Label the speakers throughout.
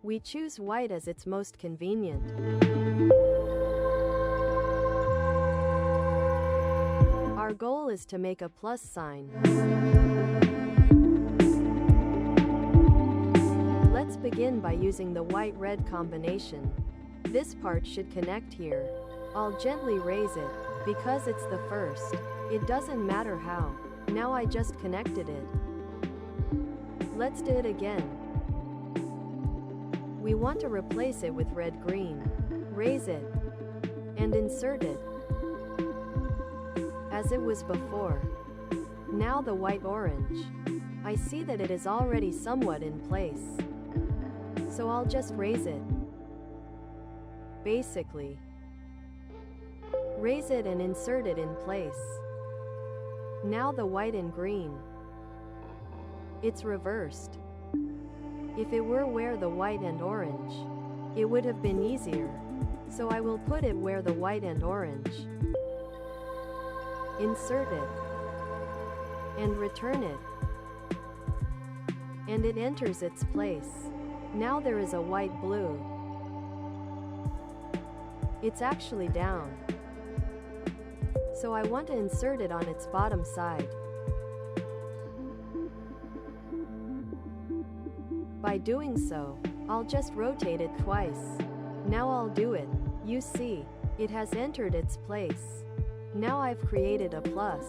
Speaker 1: We choose white as it's most convenient. Our goal is to make a plus sign. Let's begin by using the white-red combination. This part should connect here. I'll gently raise it, because it's the first. It doesn't matter how. Now I just connected it. Let's do it again. We want to replace it with red-green. Raise it, and insert it, as it was before. Now the white-orange. I see that it is already somewhat in place, so I'll just raise it. Basically, raise it and insert it in place. Now the white and green. It's reversed. If it were where the white and orange, it would have been easier. So I will put it where the white and orange. Insert it. And return it. And it enters its place. Now there is a white-blue. It's actually down. So I want to insert it on its bottom side. By doing so, I'll just rotate it twice. Now I'll do it. You see, it has entered its place. Now I've created a plus.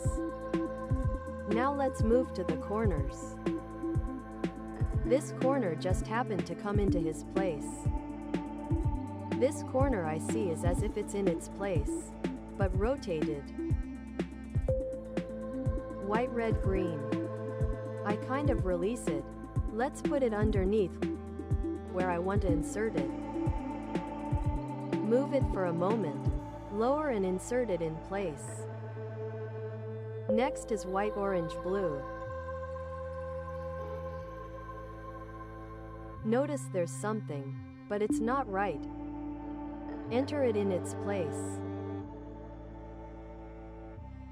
Speaker 1: Now let's move to the corners. This corner just happened to come into his place. This corner I see is as if it's in its place, but rotated. White, red, green. I kind of release it. Let's put it underneath where I want to insert it. Move it for a moment. Lower and insert it in place. Next is white, orange, blue. Notice there's something, but it's not right. Enter it in its place.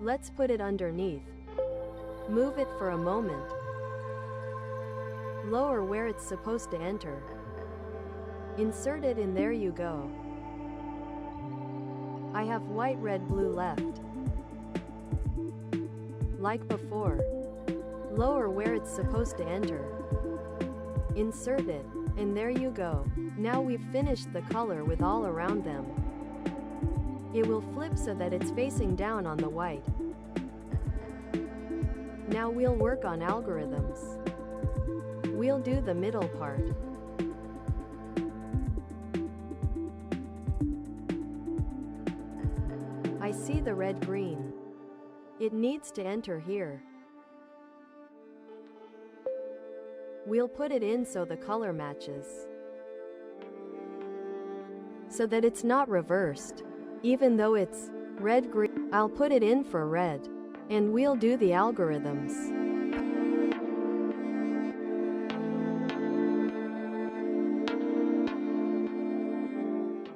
Speaker 1: Let's put it underneath. Move it for a moment. Lower where it's supposed to enter. Insert it in, there you go. I have white, red, blue left. Like before. Lower where it's supposed to enter. Insert it, and there you go. Now we've finished the color with all around them. It will flip so that it's facing down on the white. Now we'll work on algorithms. We'll do the middle part. I see the red-green. It needs to enter here. We'll put it in so the color matches. So that it's not reversed. Even though it's red-green, I'll put it in for red. And we'll do the algorithms.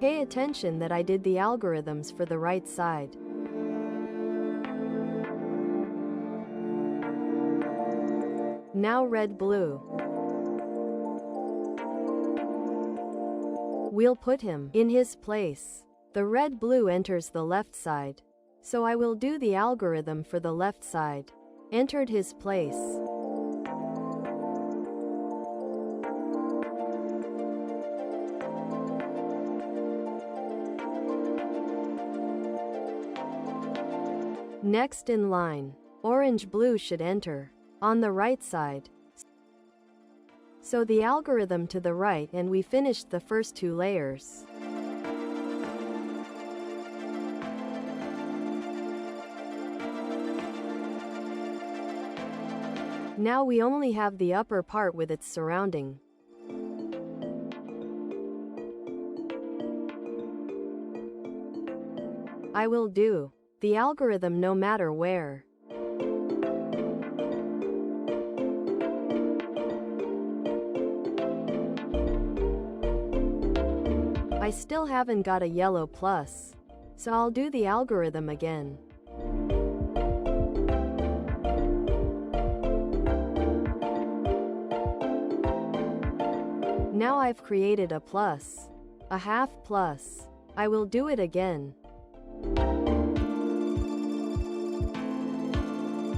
Speaker 1: Pay attention that I did the algorithms for the right side. Now red-blue. We'll put him in his place. The red-blue enters the left side. So I will do the algorithm for the left side. Entered his place. Next in line, orange-blue should enter on the right side. So the algorithm to the right, and we finished the first two layers. Now we only have the upper part with its surrounding. I will do the algorithm no matter where. I still haven't got a yellow plus, so I'll do the algorithm again. Now I've created a plus. A half plus. I will do it again.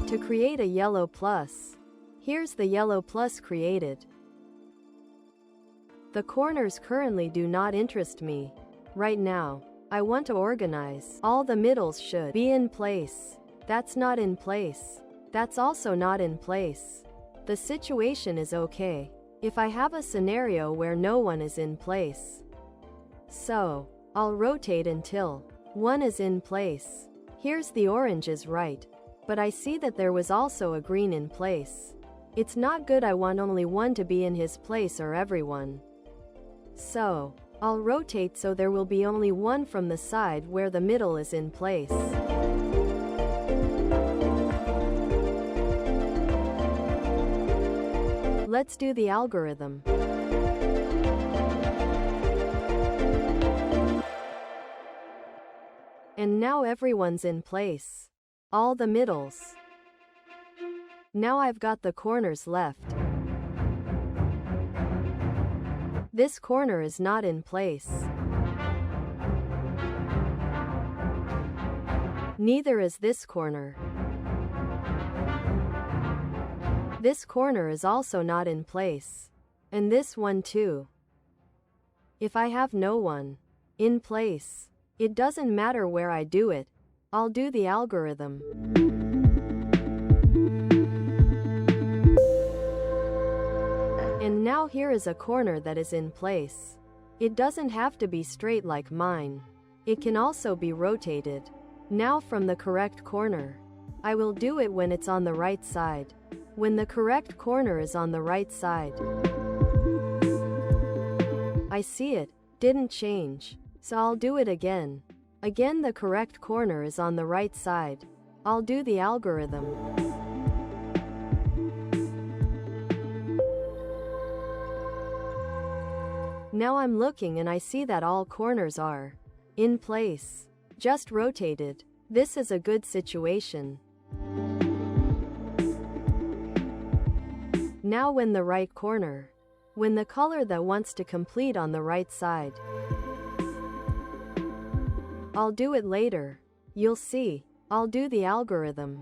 Speaker 1: To create a yellow plus. Here's the yellow plus created. The corners currently do not interest me. Right now, I want to organize. All the middles should be in place. That's not in place. That's also not in place. The situation is okay if I have a scenario where no one is in place. So, I'll rotate until one is in place. Here's the orange is right. But I see that there was also a green in place. It's not good. I want only one to be in his place or everyone. So, I'll rotate so there will be only one from the side where the middle is in place. Let's do the algorithm. And now everyone's in place. All the middles. Now I've got the corners left. This corner is not in place. Neither is this corner. This corner is also not in place. And this one too. If I have no one in place, it doesn't matter where I do it. I'll do the algorithm. And now here is a corner that is in place. It doesn't have to be straight like mine. It can also be rotated. Now from the correct corner. I will do it when it's on the right side. When the correct corner is on the right side. I see it didn't change. So I'll do it again. Again, the correct corner is on the right side. I'll do the algorithm. Now I'm looking and I see that all corners are in place. Just rotated. This is a good situation. Now when the right corner. When the color that wants to complete on the right side. I'll do it later. You'll see. I'll do the algorithm.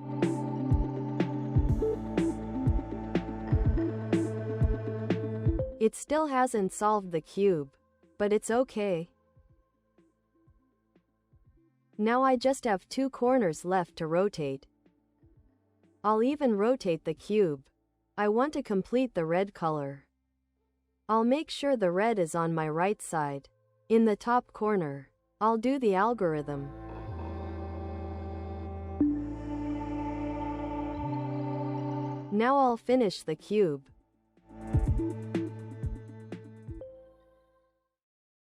Speaker 1: It still hasn't solved the cube, but it's okay. Now I just have two corners left to rotate. I'll even rotate the cube. I want to complete the red color. I'll make sure the red is on my right side. In the top corner. I'll do the algorithm. Now I'll finish the cube.